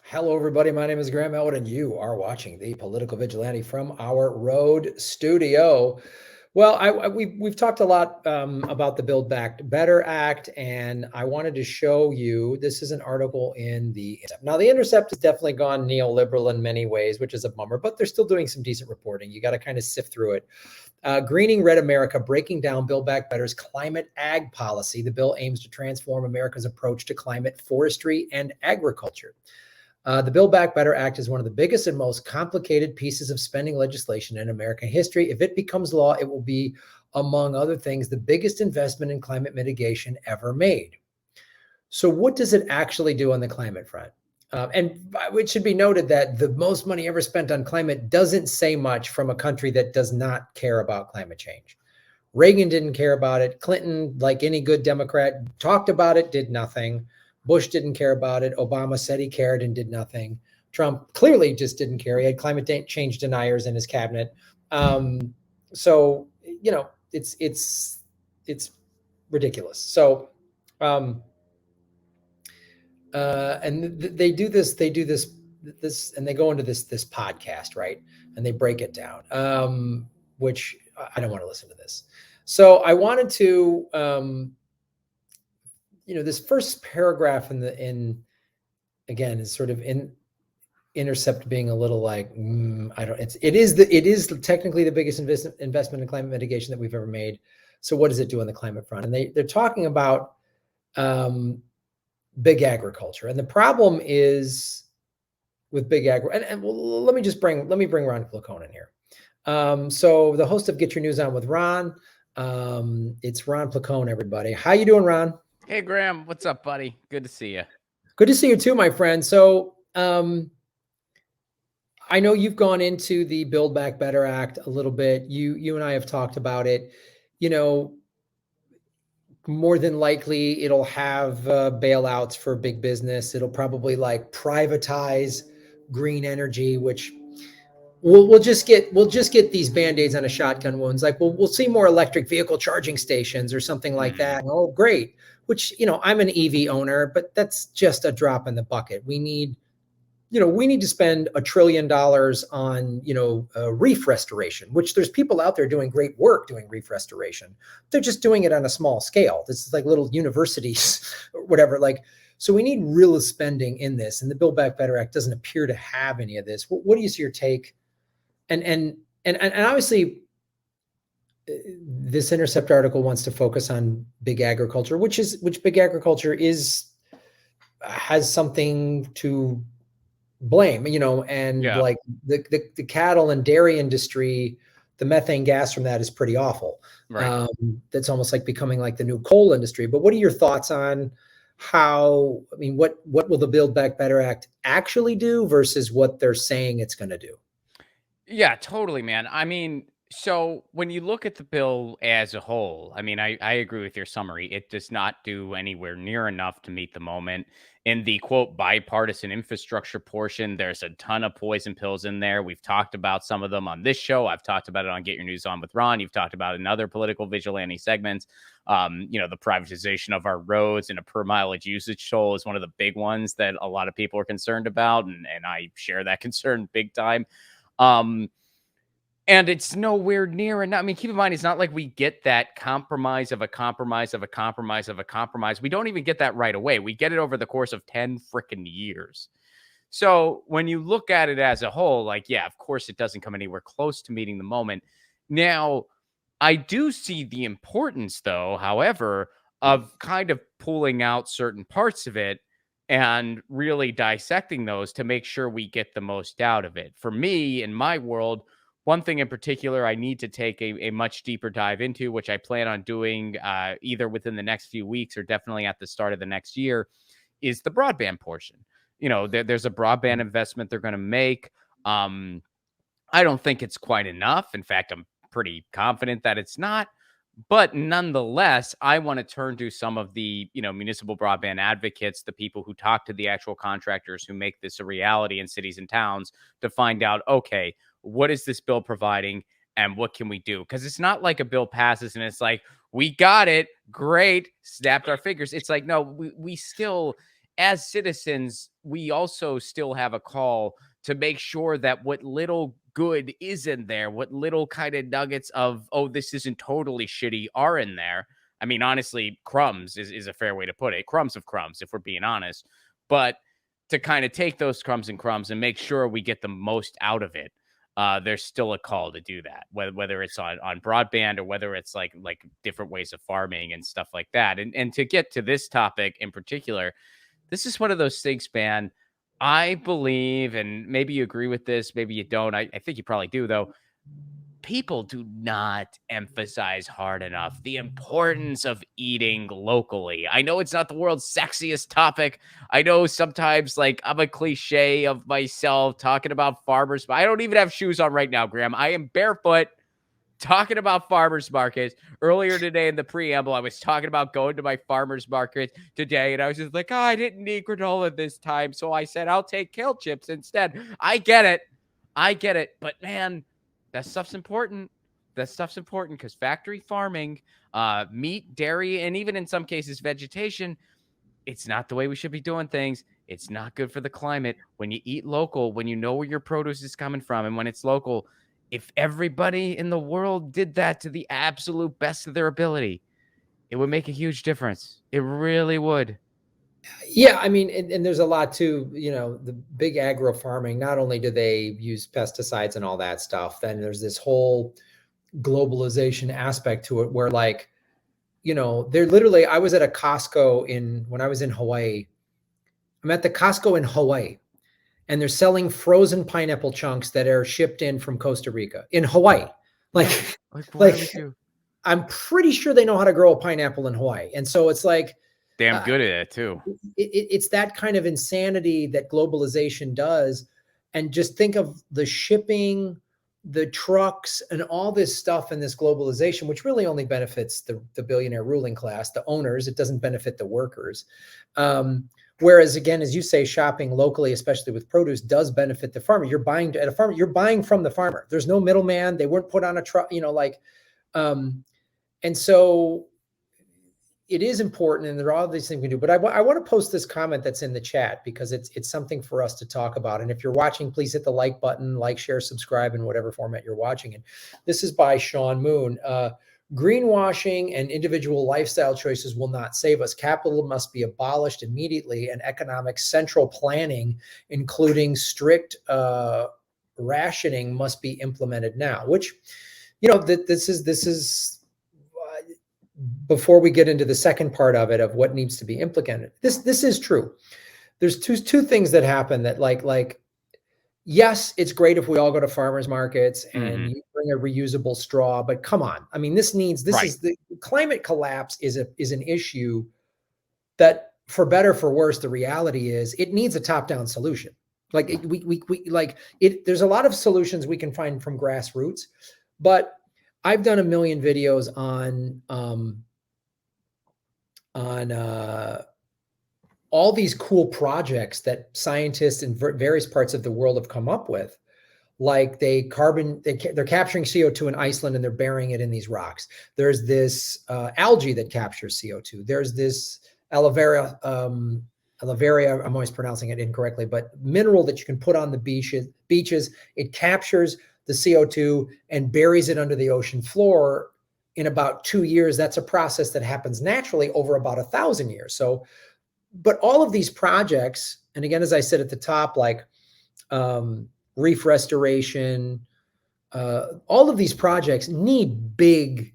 Hello, everybody. My name is Graham Elwood, and you are watching the Political Vigilante from our Road studio. Well, we've talked a lot about the Build Back Better Act, and I wanted to show you. This is an article in the Intercept. Now, the Intercept has definitely gone neoliberal in many ways, which is a bummer, but they're still doing some decent reporting. You got to kind of sift through it. Greening Red America, breaking down Build Back Better's climate ag policy. The bill aims to transform America's approach to climate, forestry, and agriculture. The Build Back Better Act is one of the biggest and most complicated pieces of spending legislation in American history. If it becomes law, it will be, among other things, the biggest investment in climate mitigation ever made. So what does it actually do on the climate front? And it should be noted that the most money ever spent on climate doesn't say much from a country that does not care about climate change. Reagan didn't care about it. Clinton, like any good Democrat, talked about it, did nothing. Bush didn't care about it. Obama said he cared and did nothing. Trump clearly just didn't care. He had climate change deniers in his cabinet. So it's ridiculous. So, and they do this, and they go into this podcast, right? And they break it down, which I don't want to listen to this. So I wanted to. This first paragraph again is sort of in Intercept being a little like, it is technically the biggest investment in climate mitigation that we've ever made. So what does it do on the climate front? And they're talking about big agriculture. And the problem is with big and let me bring Ron Placone in here. So the host of Get Your News On with Ron, it's Ron Placone, everybody. How you doing, Ron? Hey, Graham. What's up, buddy? Good to see you. Good to see you too, my friend. So I know you've gone into the Build Back Better Act a little bit. You and I have talked about it. More than likely it'll have bailouts for big business. It'll probably like privatize green energy, which we'll just get these band-aids on a shotgun wounds. Like we'll see more electric vehicle charging stations or something like that. Oh, great. Which, I'm an EV owner, but that's just a drop in the bucket. We need to spend $1 trillion on, reef restoration, which there's people out there doing great work doing reef restoration. They're just doing it on a small scale. This is like little universities or whatever. So we need real spending in this. And the Build Back Better Act doesn't appear to have any of this. What do you see your take? And obviously, this Intercept article wants to focus on big agriculture, which big agriculture has something to blame, like the cattle and dairy industry, the methane gas from that is pretty awful. Right. That's almost like becoming like the new coal industry. But what are your thoughts on what will the Build Back Better Act actually do versus what they're saying it's going to do? Yeah, totally, man. So when you look at the bill as a whole, I agree with your summary. It does not do anywhere near enough to meet the moment. In the quote bipartisan infrastructure portion, there's a ton of poison pills in there. We've talked about some of them on this show. I've talked about it on Get Your News On with Ron. You've talked about it in other Political Vigilante segments. The privatization of our roads and a per mileage usage toll is one of the big ones that a lot of people are concerned about. And I share that concern big time. And it's nowhere near enough. Keep in mind, it's not like we get that compromise of a compromise of a compromise of a compromise. We don't even get that right away. We get it over the course of 10 freaking years. So when you look at it as a whole, of course, it doesn't come anywhere close to meeting the moment. Now, I do see the importance, though, however, of kind of pulling out certain parts of it and really dissecting those to make sure we get the most out of it. For me, in my world, one thing in particular I need to take a much deeper dive into, which I plan on doing either within the next few weeks or definitely at the start of the next year, is the broadband portion. There's a broadband investment they're going to make. I don't think it's quite enough. In fact, I'm pretty confident that it's not. But nonetheless, I want to turn to some of the, municipal broadband advocates, the people who talk to the actual contractors who make this a reality in cities and towns to find out, okay, what is this bill providing and what can we do? Because it's not like a bill passes and it's like, we got it, great, snapped our fingers. It's like, no, we still, as citizens, we also still have a call to make sure that what little good is in there, what little kind of nuggets of, oh, this isn't totally shitty are in there. I mean, honestly, crumbs is a fair way to put it. Crumbs of crumbs, if we're being honest. But to kind of take those crumbs and make sure we get the most out of it. There's still a call to do that, whether it's on broadband or whether it's like different ways of farming and stuff like that. And to get to this topic in particular, this is one of those things, man. I believe, and maybe you agree with this, maybe you don't. I think you probably do, though. People do not emphasize hard enough the importance of eating locally. I know it's not the world's sexiest topic. I know sometimes, like, I'm a cliche of myself talking about farmers, but I don't even have shoes on right now, Graham. I am barefoot talking about farmers markets. Earlier today in the preamble, I was talking about going to my farmers market today, and I was just like, oh, I didn't need granola this time, so I said I'll take kale chips instead. I get it, but man, that stuff's important. That stuff's important because factory farming, meat, dairy, and even in some cases vegetation, it's not the way we should be doing things. It's not good for the climate. When you eat local, when you know where your produce is coming from, and when it's local, if everybody in the world did that to the absolute best of their ability, it would make a huge difference. It really would. Yeah, I mean, and there's a lot to, the big agro farming. Not only do they use pesticides and all that stuff, then there's this whole globalization aspect to it where, like, they're literally, I was at a Costco when I was in Hawaii. I'm at the Costco in Hawaii, and they're selling frozen pineapple chunks that are shipped in from Costa Rica in Hawaii. Like, I'm pretty sure they know how to grow a pineapple in Hawaii. And so it's like, damn good at it too. It's that kind of insanity that globalization does. And just think of the shipping, the trucks, and all this stuff in this globalization, which really only benefits the billionaire ruling class, the owners. It doesn't benefit the workers. Whereas, again, as you say, shopping locally, especially with produce, does benefit the farmer. You're buying at a farmer, you're buying from the farmer. There's no middleman. They weren't put on a truck, and so it is important, and there are all these things we do. But I want to post this comment that's in the chat because it's something for us to talk about. And if you're watching, please hit the like button, like, share, subscribe in whatever format you're watching. And this is by Sean Moon. Greenwashing and individual lifestyle choices will not save us. Capital must be abolished immediately, and economic central planning, including strict rationing, must be implemented now. Which, this is before we get into the second part of it, of what needs to be implemented. This is true. There's two things that happen that, like, yes, it's great if we all go to farmers markets and you bring a reusable straw, but come on. I mean, this is the climate collapse is an issue that, for better, for worse, the reality is it needs a top-down solution. Like, there's a lot of solutions we can find from grassroots, but I've done a million videos on all these cool projects that scientists in various parts of the world have come up with. Like, they're capturing CO2 in Iceland and they're burying it in these rocks. There's this algae that captures CO2. There's this aloe vera, I'm always pronouncing it incorrectly, but mineral that you can put on the beaches. It captures the CO2 and buries it under the ocean floor in about 2 years. That's a process that happens naturally over about 1,000 years. So, but all of these projects, and again, as I said at the top, like reef restoration, all of these projects need big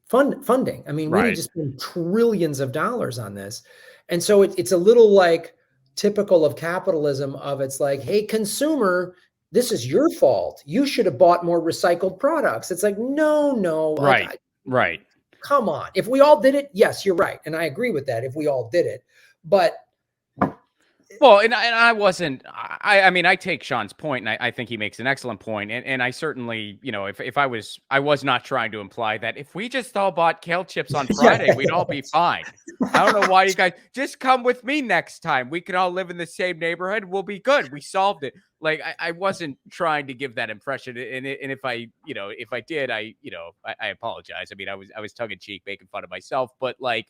funding. I mean, we need to spend trillions of dollars on this. And so it's a little like typical of capitalism, of it's like, hey, consumer, this is your fault. You should have bought more recycled products. It's like, no. Right. Come on. If we all did it, yes, you're right. And I agree with that if we all did it. But well, and I wasn't, I mean, I take Sean's point, and I think he makes an excellent point. And I certainly, if I was not trying to imply that if we just all bought kale chips on Friday, we'd all be fine. I don't know why you guys just come with me next time. We can all live in the same neighborhood. We'll be good. We solved it. Like, I wasn't trying to give that impression. And if I did, I apologize. I mean, I was tongue in cheek making fun of myself, but like,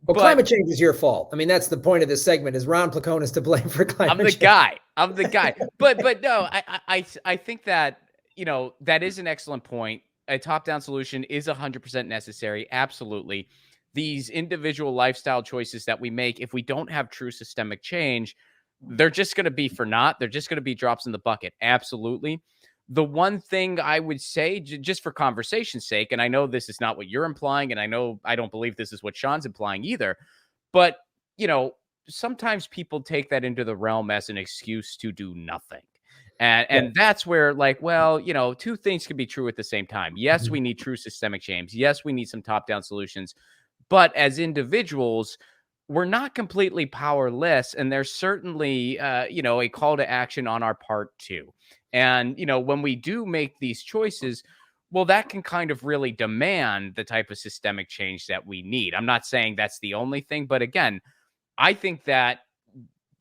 Well, But climate change is your fault. I mean, that's the point of this segment is Ron Placone is to blame for climate I'm the change. guy. I'm the guy. But no, I think that, that is an excellent point. A top-down solution is 100% necessary. Absolutely. These individual lifestyle choices that we make, if we don't have true systemic change, they're just going to be for naught. They're just going to be drops in the bucket. Absolutely. The one thing I would say, just for conversation's sake, and I know this is not what you're implying, and I know I don't believe this is what Sean's implying either, but, you know, sometimes people take that into the realm as an excuse to do nothing. And that's where, like, well, two things can be true at the same time. Yes, Mhm. we need true systemic change. Yes, we need some top-down solutions. But as individuals, we're not completely powerless. And there's certainly, a call to action on our part too. And, when we do make these choices, well, that can kind of really demand the type of systemic change that we need. I'm not saying that's the only thing, but again, I think that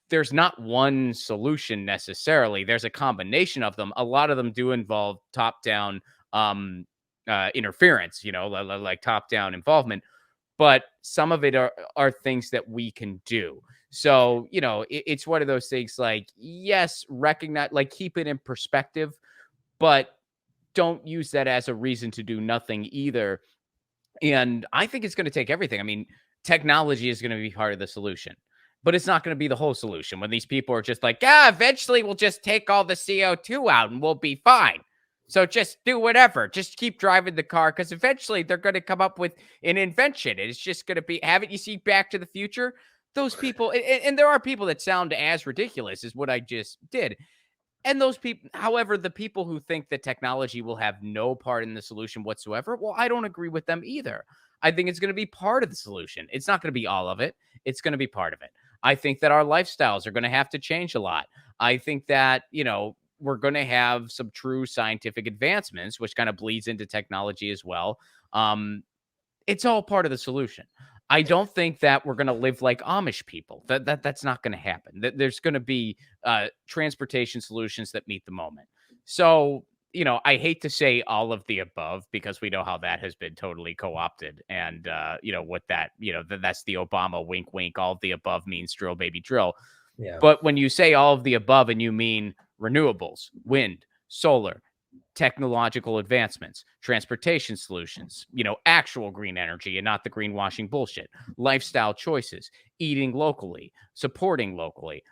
there's not one solution necessarily. There's a combination of them. A lot of them do involve top-down interference, like top-down involvement. But some of it are things that we can do. So, it's one of those things like, yes, recognize, like, keep it in perspective, but don't use that as a reason to do nothing either. And I think it's going to take everything. I mean, technology is going to be part of the solution, but it's not going to be the whole solution when these people are just like, eventually we'll just take all the CO2 out and we'll be fine. So just do whatever. Just keep driving the car because eventually they're going to come up with an invention. And it's just going to be, haven't you seen Back to the Future? Those people, and there are people that sound as ridiculous as what I just did. And those people, however, the people who think that technology will have no part in the solution whatsoever, well, I don't agree with them either. I think it's going to be part of the solution. It's not going to be all of it. It's going to be part of it. I think that our lifestyles are going to have to change a lot. I think that, we're going to have some true scientific advancements, which kind of bleeds into technology as well. It's all part of the solution. I don't think that we're going to live like Amish people. That's not going to happen. There's going to be transportation solutions that meet the moment. So, I hate to say all of the above because we know how that has been totally co-opted. And, what that, that's the Obama wink, wink, all of the above means drill, baby, drill. Yeah. But when you say all of the above and you mean renewables, wind, solar, technological advancements, transportation solutions, actual green energy and not the greenwashing bullshit, lifestyle choices, eating locally, supporting locally.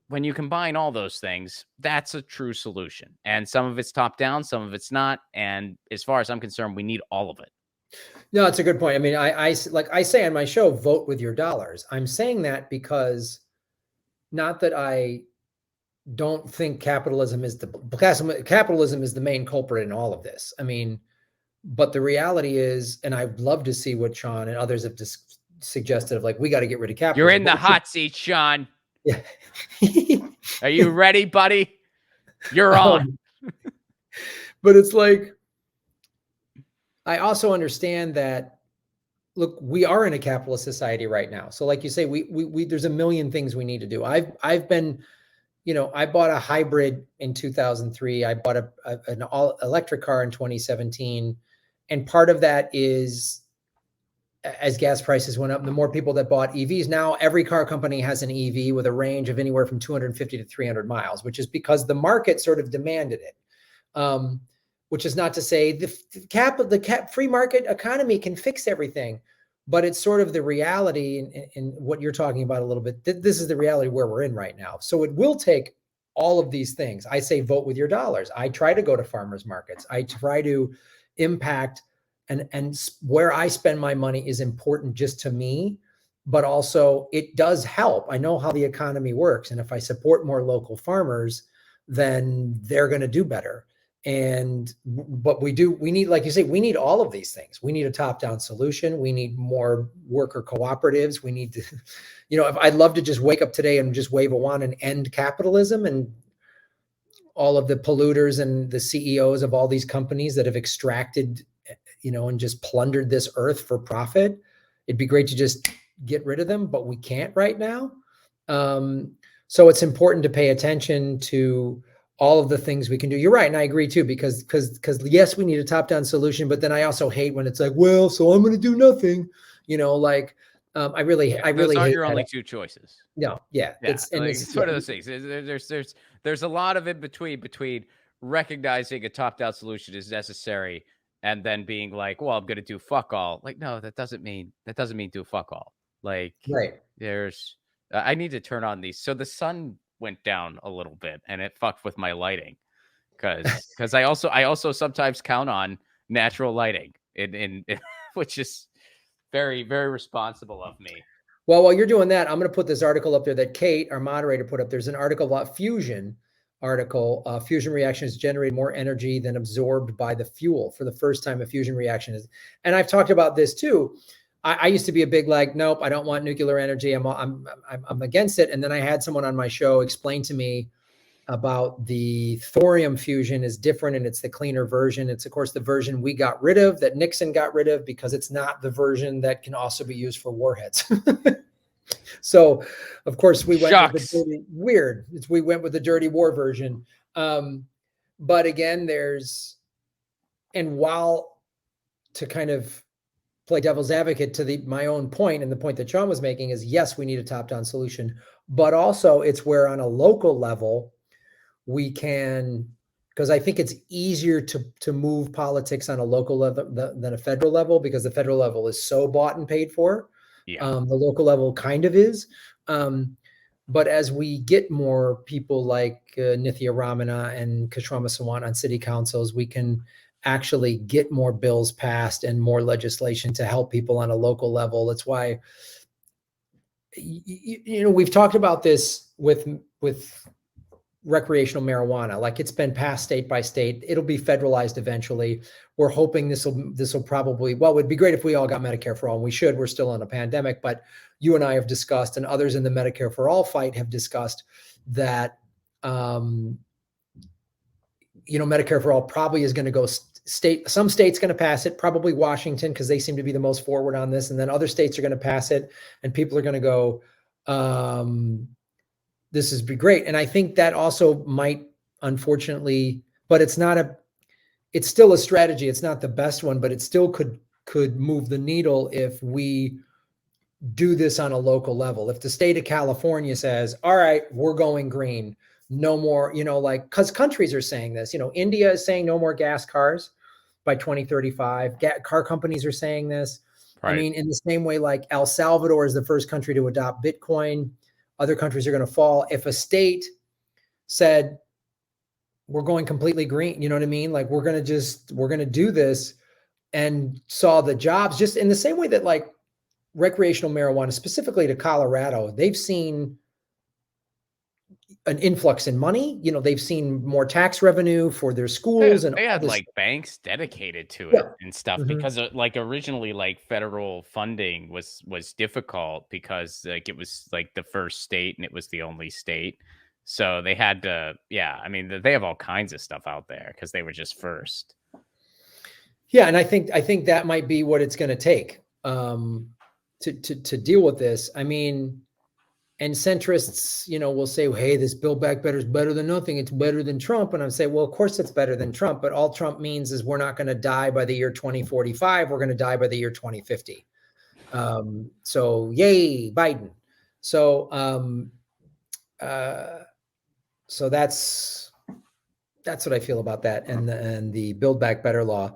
When you combine all those things, that's a true solution. And some of it's top down, some of it's not. And as far as I'm concerned, we need all of it. No, it's a good point. I mean, like I say on my show, vote with your dollars. I'm saying that because not that I don't think capitalism is the main culprit in all of this. I mean, but the reality is, and I'd love to see what Sean and others have suggested of like, we got to get rid of capitalism. You're in the hot seat, Sean. Yeah. Are you ready, buddy? You're on. But it's like, I also understand that, look, we are in a capitalist society right now. So like you say, we there's a million things we need to do. I've been, I bought a hybrid in 2003. I bought an all electric car in 2017. And part of that is as gas prices went up, the more people that bought EVs, now every car company has an EV with a range of anywhere from 250 to 300 miles, which is because the market sort of demanded it. Which is not to say the free market economy can fix everything, but it's sort of the reality in what you're talking about a little bit. This is the reality where we're in right now. So it will take all of these things. I say vote with your dollars. I try to go to farmers markets. I try to impact and where I spend my money is important just to me, but also it does help. I know how the economy works. And if I support more local farmers, then they're going to do better. But we need, like you say, we need all of these things. We need a top-down solution. We need more worker cooperatives. We need to, if I'd love to just wake up today and just wave a wand and end capitalism and all of the polluters and the CEOs of all these companies that have extracted, and just plundered this earth for profit. It'd be great to just get rid of them, but we can't right now. So it's important to pay attention to all of the things we can do. You're right. And I agree too, because yes, we need a top-down solution, but then I also hate when it's like, well, so I'm going to do nothing, I really Those aren't hate your that. only two choices. No, yeah, Yeah, it's and like, it's it's yeah, one of those things. There's a lot of in between recognizing a top-down solution is necessary and then being like, "Well, I'm gonna do fuck all." Like, no, that doesn't mean do fuck all. Like, right. there's I need to turn on these. So the sun went down a little bit and it fucked with my lighting because I also sometimes count on natural lighting in which is very, very responsible of me. Well, while you're doing that, I'm going to put this article up there that Kate, our moderator, put up. There's an article about fusion article. Fusion reactions generate more energy than absorbed by the fuel. For the first time, a fusion reaction is, and I've talked about this too. I used to be a big like, nope, I don't want nuclear energy. I'm against it. And then I had someone on my show explain to me about the thorium fusion is different and it's the cleaner version. It's of course the version we got rid of, that Nixon got rid of, because it's not the version that can also be used for warheads. So of course we went with the dirty, weird. We went with the dirty war version. But again, and while to kind of play devil's advocate to my own point, and the point that Sean was making is, yes, we need a top-down solution, but also it's where on a local level we can, because I think it's easier to move politics on a local level than a federal level, because the federal level is so bought and paid for. Yeah. The local level kind of is. But as we get more people like Nithya Ramana and Kashrama Sawant on city councils, we can actually get more bills passed and more legislation to help people on a local level. That's why, we've talked about this with recreational marijuana. Like, it's been passed state by state. It'll be federalized eventually. We're hoping this will probably, well, it would be great if we all got Medicare for all, and we should. We're still in a pandemic, but you and I have discussed, and others in the Medicare for all fight have discussed, that Medicare for all probably is going to go state. Some states going to pass it, probably Washington, because they seem to be the most forward on this, and then other states are going to pass it, and people are going to go, this is be great. And I think that also might, unfortunately, but it's still a strategy. It's not the best one, but it still could move the needle if we do this on a local level. If the state of California says, all right, we're going green, no more, because countries are saying this, India is saying no more gas cars by 2035. Car companies are saying this. Right. I mean, in the same way, like El Salvador is the first country to adopt Bitcoin. Other countries are going to fall. If a state said, we're going completely green, you know what I mean? Like, we're going to do this, and saw the jobs, just in the same way that like recreational marijuana, specifically to Colorado, they've seen an influx in money. They've seen more tax revenue for their schools. They had like banks dedicated to it and stuff, because like originally like federal funding was difficult because like it was like the first state and it was the only state. So they had to, I mean, they have all kinds of stuff out there because they were just first. Yeah. And I think that might be what it's going to take to deal with this. I mean, and centrists, will say, well, hey, this Build Back Better is better than nothing. It's better than Trump. And I'm saying, well, of course it's better than Trump, but all Trump means is we're not going to die by the year 2045. We're going to die by the year 2050. So yay, Biden. So, so that's what I feel about that. And the Build Back Better law.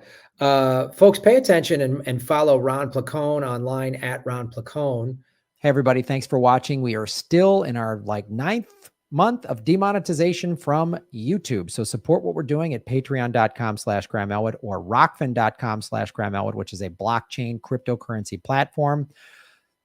Folks, pay attention and follow Ron Placone online at Ron Placone. Hey, everybody. Thanks for watching. We are still in our 9th month of demonetization from YouTube. So support what we're doing at patreon.com/Graham Elwood or rockfin.com/Graham Elwood, which is a blockchain cryptocurrency platform.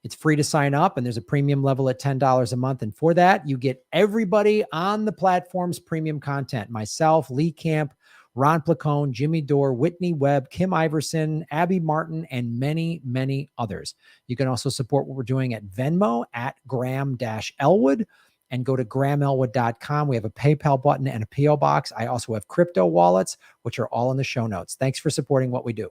It's free to sign up, and there's a premium level at $10 a month. And for that, you get everybody on the platform's premium content. Myself, Lee Camp, Ron Placone, Jimmy Dore, Whitney Webb, Kim Iverson, Abby Martin, and many, many others. You can also support what we're doing at Venmo at Graham-Elwood, and go to GrahamElwood.com. We have a PayPal button and a PO box. I also have crypto wallets, which are all in the show notes. Thanks for supporting what we do.